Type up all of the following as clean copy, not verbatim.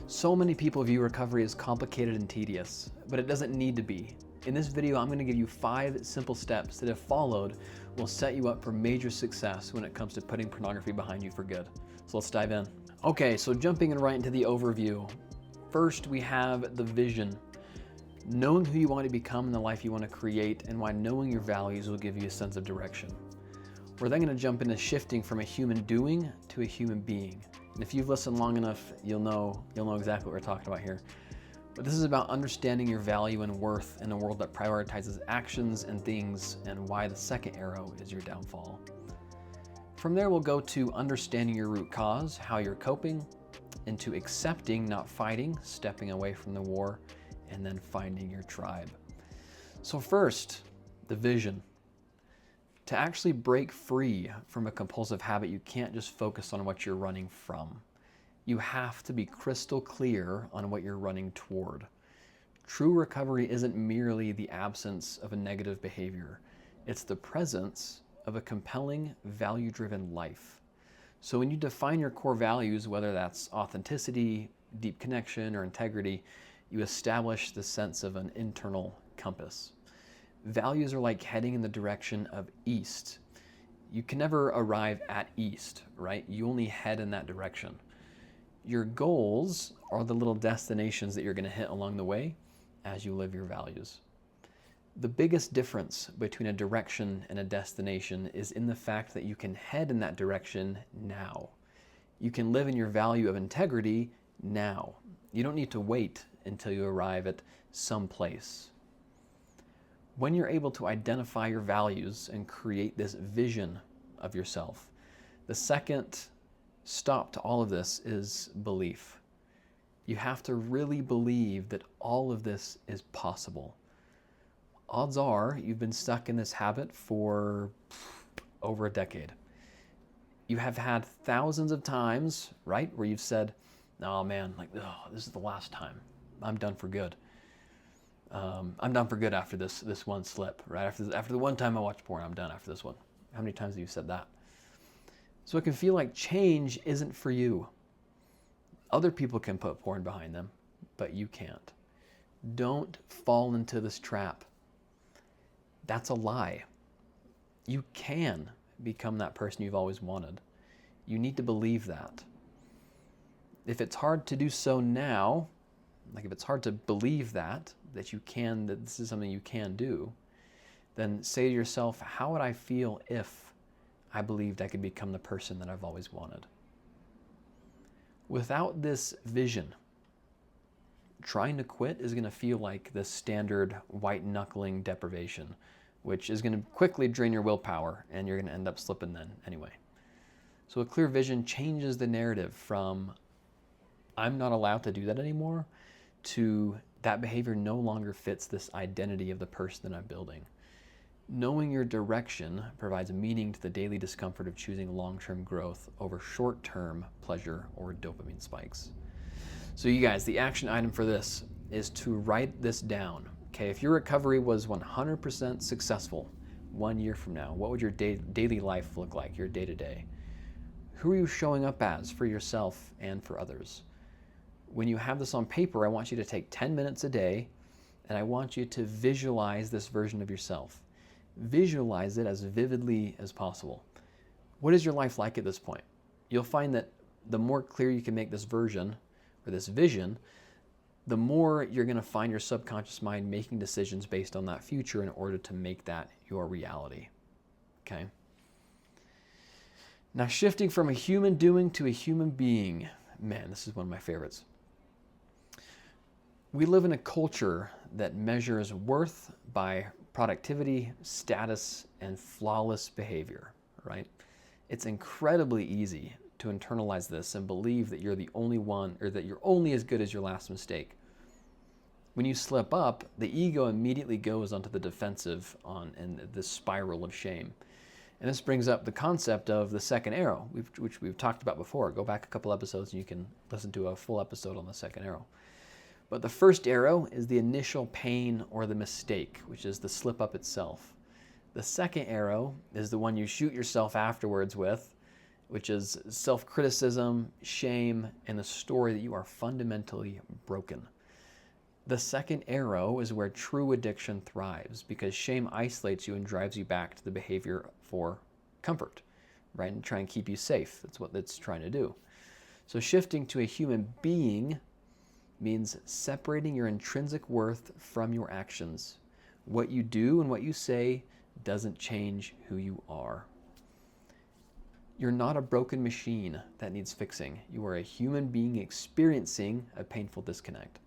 So many people view recovery as complicated and tedious, but it doesn't need to be. In this video, I'm going to give you 5 simple steps that, if followed, will set you up for major success when it comes to putting pornography behind you for good. So let's dive in. Okay, so jumping right into the overview. First, we have the vision. Knowing who you want to become and the life you want to create, and why knowing your values will give you a sense of direction. We're then going to jump into shifting from a human doing to a human being. And if you've listened long enough, you'll know exactly what we're talking about here. But this is about understanding your value and worth in a world that prioritizes actions and things, and why the second arrow is your downfall. From there, we'll go to understanding your root cause, how you're coping, into accepting, not fighting, stepping away from the war, and then finding your tribe. So first, the vision. To actually break free from a compulsive habit, you can't just focus on what you're running from. You have to be crystal clear on what you're running toward. True recovery isn't merely the absence of a negative behavior. It's the presence of a compelling, value-driven life. So when you define your core values, whether that's authenticity, deep connection, or integrity, you establish the sense of an internal compass. Values are like heading in the direction of east. You can never arrive at east, right? You only head in that direction. Your goals are the little destinations that you're going to hit along the way as you live your values. The biggest difference between a direction and a destination is in the fact that you can head in that direction now. You can live in your value of integrity now. You don't need to wait until you arrive at some place. When you're able to identify your values and create this vision of yourself, the second stop to all of this is belief. You have to really believe that all of this is possible. Odds are you've been stuck in this habit for over a decade. You have had thousands of times, right, where you've said, "Oh man, this is the last time. I'm done for good. I'm done for good after this one slip, right? After the one time I watched porn, I'm done after this one." How many times have you said that? So it can feel like change isn't for you. Other people can put porn behind them, but you can't. Don't fall into this trap. That's a lie. You can become that person you've always wanted. You need to believe that. If it's hard to do so now, if it's hard to believe that this is something you can do, then say to yourself, how would I feel if I believed I could become the person that I've always wanted? Without this vision, trying to quit is going to feel like the standard white-knuckling deprivation, which is going to quickly drain your willpower, and you're going to end up slipping then anyway. So a clear vision changes the narrative from "I'm not allowed to do that anymore" to "that behavior no longer fits this identity of the person that I'm building." Knowing your direction provides meaning to the daily discomfort of choosing long-term growth over short-term pleasure or dopamine spikes. So you guys, the action item for this is to write this down. Okay, if your recovery was 100% successful 1 year from now, what would your daily life look like, your day-to-day? Who are you showing up as for yourself and for others? When you have this on paper, I want you to take 10 minutes a day, and I want you to visualize this version of yourself. Visualize it as vividly as possible. What is your life like at this point? You'll find that the more clear you can make this version or this vision, the more you're going to find your subconscious mind making decisions based on that future in order to make that your reality. Okay? Now, shifting from a human doing to a human being. Man, this is one of my favorites. We live in a culture that measures worth by productivity, status, and flawless behavior, right? It's incredibly easy to internalize this and believe that you're the only one, or that you're only as good as your last mistake. When you slip up, the ego immediately goes onto the defensive in this spiral of shame. And this brings up the concept of the second arrow, which we've talked about before. Go back a couple episodes and you can listen to a full episode on the second arrow. But the first arrow is the initial pain or the mistake, which is the slip up itself. The second arrow is the one you shoot yourself afterwards with, which is self-criticism, shame, and the story that you are fundamentally broken. The second arrow is where true addiction thrives, because shame isolates you and drives you back to the behavior for comfort, right? And try and keep you safe. That's what it's trying to do. So shifting to a human being means separating your intrinsic worth from your actions. What you do and what you say doesn't change who you are. You're not a broken machine that needs fixing. You are a human being experiencing a painful disconnect.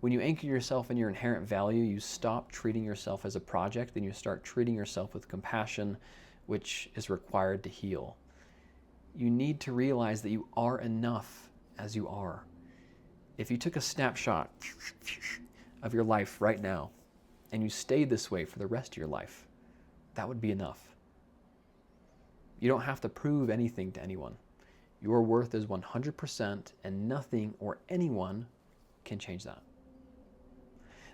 When you anchor yourself in your inherent value, you stop treating yourself as a project and you start treating yourself with compassion, which is required to heal. You need to realize that you are enough as you are. If you took a snapshot of your life right now and you stayed this way for the rest of your life, that would be enough. You don't have to prove anything to anyone. Your worth is 100% and nothing or anyone can change that.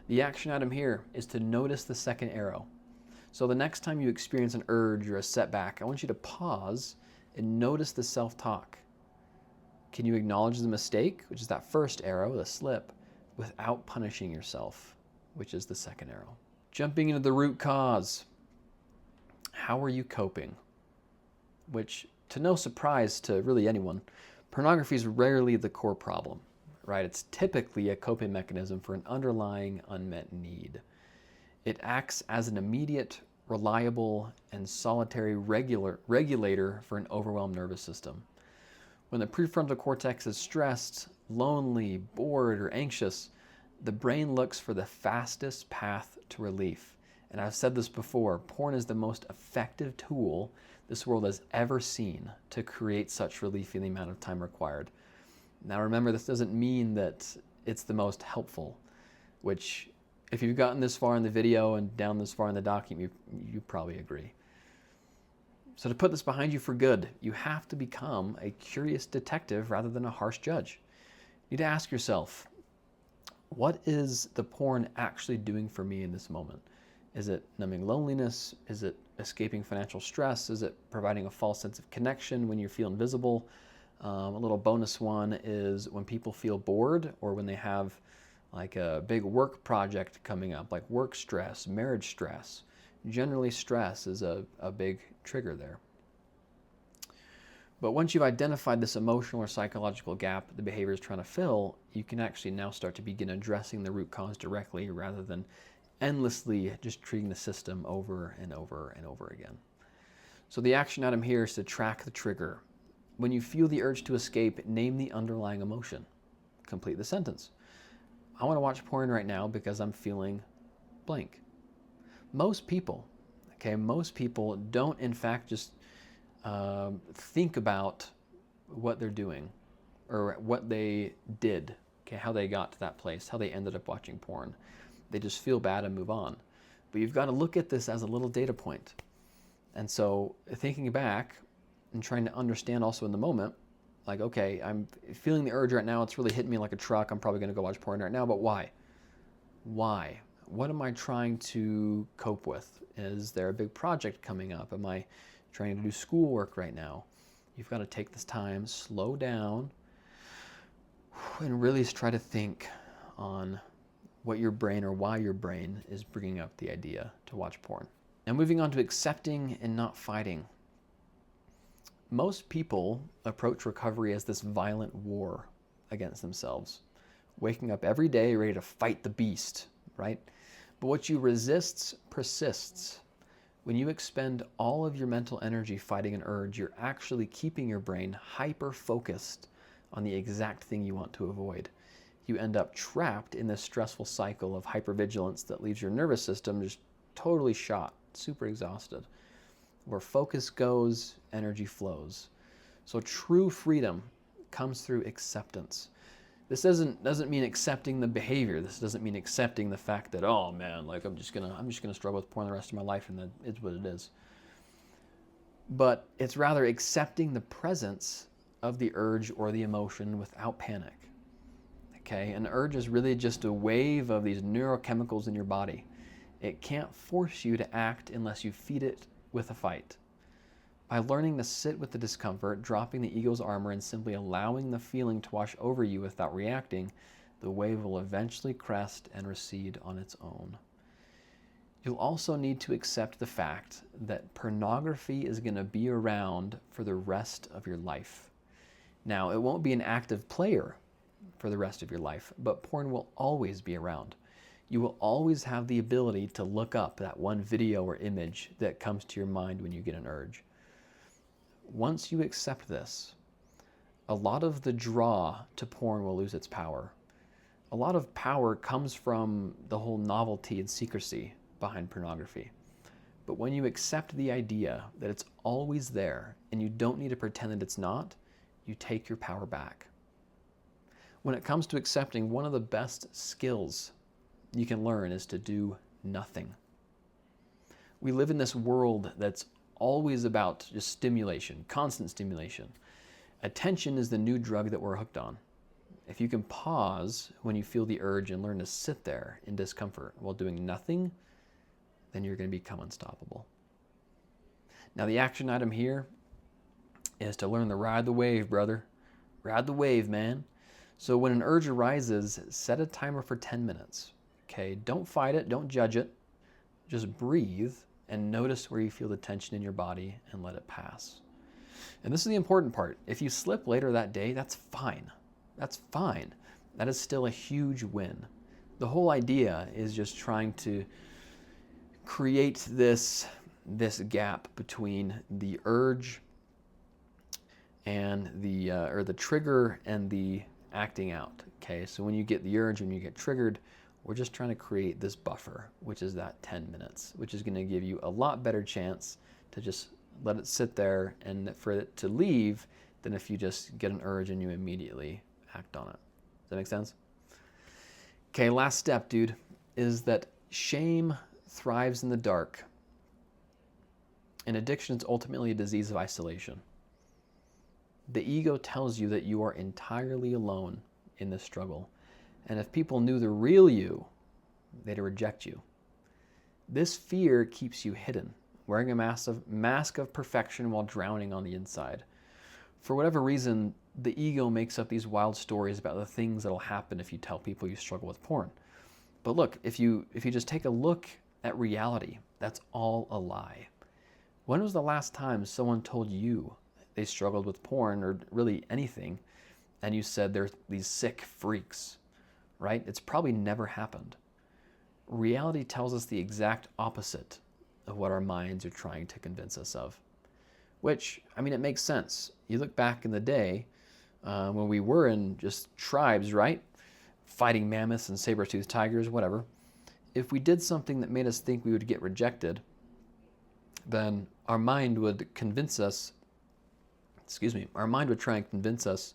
The action item here is to notice the second arrow. So the next time you experience an urge or a setback, I want you to pause and notice the self-talk. Can you acknowledge the mistake, which is that first arrow, the slip, without punishing yourself, which is the second arrow? Jumping into the root cause. How are you coping? Which, to no surprise to really anyone, pornography is rarely the core problem, right? It's typically a coping mechanism for an underlying unmet need. It acts as an immediate, reliable, and solitary regulator for an overwhelmed nervous system. When the prefrontal cortex is stressed, lonely, bored, or anxious, the brain looks for the fastest path to relief. And I've said this before, porn is the most effective tool this world has ever seen to create such relief in the amount of time required. Now remember, this doesn't mean that it's the most helpful, which if you've gotten this far in the video and down this far in the document, you probably agree. So to put this behind you for good, you have to become a curious detective rather than a harsh judge. You need to ask yourself, what is the porn actually doing for me in this moment? Is it numbing loneliness? Is it escaping financial stress? Is it providing a false sense of connection when you feel invisible? A little bonus one is when people feel bored or when they have like a big work project coming up, like work stress, marriage stress. Generally, stress is a big trigger there. But once you've identified this emotional or psychological gap the behavior is trying to fill, you can actually now start to begin addressing the root cause directly rather than endlessly just treating the system over and over and over again. So the action item here is to track the trigger. When you feel the urge to escape, name the underlying emotion. Complete the sentence. I want to watch porn right now because I'm feeling blank. Most people don't in fact just think about what they're doing or what they did, how they got to that place, how they ended up watching porn. They just feel bad and move on. But you've got to look at this as a little data point. And so thinking back and trying to understand also in the moment, like, okay, I'm feeling the urge right now. It's really hitting me like a truck. I'm probably going to go watch porn right now. But why? Why? What am I trying to cope with? Is there a big project coming up? Am I trying to do schoolwork right now? You've got to take this time, slow down, and really try to think on what your brain or why your brain is bringing up the idea to watch porn. Now moving on to accepting and not fighting. Most people approach recovery as this violent war against themselves, waking up every day ready to fight the beast, right? But what you resist persists. When you expend all of your mental energy fighting an urge, you're actually keeping your brain hyper-focused on the exact thing you want to avoid. You end up trapped in this stressful cycle of hypervigilance that leaves your nervous system just totally shot, super exhausted. Where focus goes, energy flows. So true freedom comes through acceptance. This doesn't mean accepting the behavior. This doesn't mean accepting the fact that, oh man, like I'm just gonna struggle with porn the rest of my life, and that is what it is. But it's rather accepting the presence of the urge or the emotion without panic. Okay, an urge is really just a wave of these neurochemicals in your body. It can't force you to act unless you feed it with a fight. By learning to sit with the discomfort, dropping the ego's armor, and simply allowing the feeling to wash over you without reacting, the wave will eventually crest and recede on its own. You'll also need to accept the fact that pornography is going to be around for the rest of your life. Now, it won't be an active player for the rest of your life, but porn will always be around. You will always have the ability to look up that one video or image that comes to your mind when you get an urge. Once you accept this, a lot of the draw to porn will lose its power. A lot of power comes from the whole novelty and secrecy behind pornography. But when you accept the idea that it's always there and you don't need to pretend that it's not, you take your power back. When it comes to accepting, one of the best skills you can learn is to do nothing. We live in this world that's always about just stimulation, constant stimulation. Attention is the new drug that we're hooked on. If you can pause when you feel the urge and learn to sit there in discomfort while doing nothing, then you're going to become unstoppable. Now, the action item here is to learn to ride the wave, brother. Ride the wave, man. So when an urge arises, set a timer for 10 minutes. Okay, don't fight it, don't judge it. Just breathe and notice where you feel the tension in your body and let it pass. And this is the important part. If you slip later that day, that's fine. That's fine. That is still a huge win. The whole idea is just trying to create this gap between the urge and the trigger and the acting out. Okay, so when you get the urge, when you get triggered, we're just trying to create this buffer, which is that 10 minutes, which is going to give you a lot better chance to just let it sit there and for it to leave than if you just get an urge and you immediately act on it. Does that make sense? Okay, last step, dude, is that shame thrives in the dark. And addiction is ultimately a disease of isolation. The ego tells you that you are entirely alone in this struggle. And if people knew the real you, they'd reject you. This fear keeps you hidden, wearing a mask of perfection while drowning on the inside. For whatever reason, the ego makes up these wild stories about the things that'll happen if you tell people you struggle with porn. But look, if you just take a look at reality, that's all a lie. When was the last time someone told you they struggled with porn or really anything, and you said they're these sick freaks, right? It's probably never happened. Reality tells us the exact opposite of what our minds are trying to convince us of. Which, I mean, it makes sense. You look back in the day when we were in just tribes, right? Fighting mammoths and saber-toothed tigers, whatever. If we did something that made us think we would get rejected, then our mind would convince us, our mind would try and convince us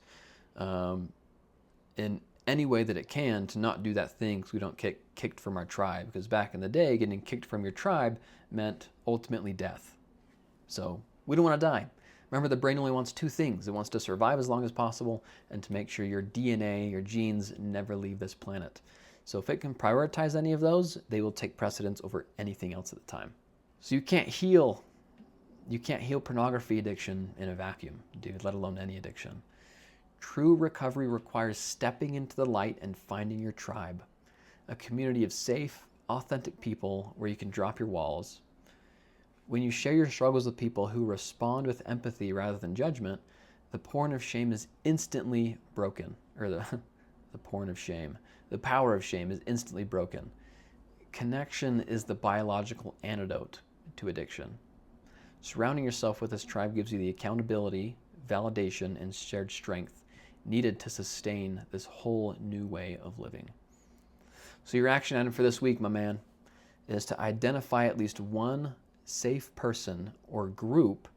in any way that it can to not do that thing because we don't get kicked from our tribe. Because back in the day, getting kicked from your tribe meant ultimately death. So we don't want to die. Remember, the brain only wants two things. It wants to survive as long as possible and to make sure your DNA, your genes never leave this planet. So if it can prioritize any of those, they will take precedence over anything else at the time. So you can't heal pornography addiction in a vacuum, dude, let alone any addiction. True recovery requires stepping into the light and finding your tribe, a community of safe, authentic people where you can drop your walls. When you share your struggles with people who respond with empathy rather than judgment, the porn of shame is instantly broken, or the porn of shame. The power of shame is instantly broken. Connection is the biological antidote to addiction. Surrounding yourself with this tribe gives you the accountability, validation, and shared strength needed to sustain this whole new way of living. So your action item for this week, my man, is to identify at least one safe person or group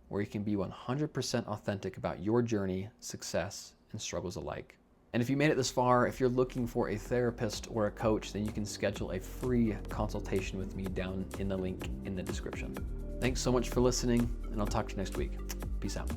where you can be 100% authentic about your journey, success, and struggles alike. And if you made it this far, if you're looking for a therapist or a coach, then you can schedule a free consultation with me down in the link in the description. Thanks so much for listening, and I'll talk to you next week. Peace out.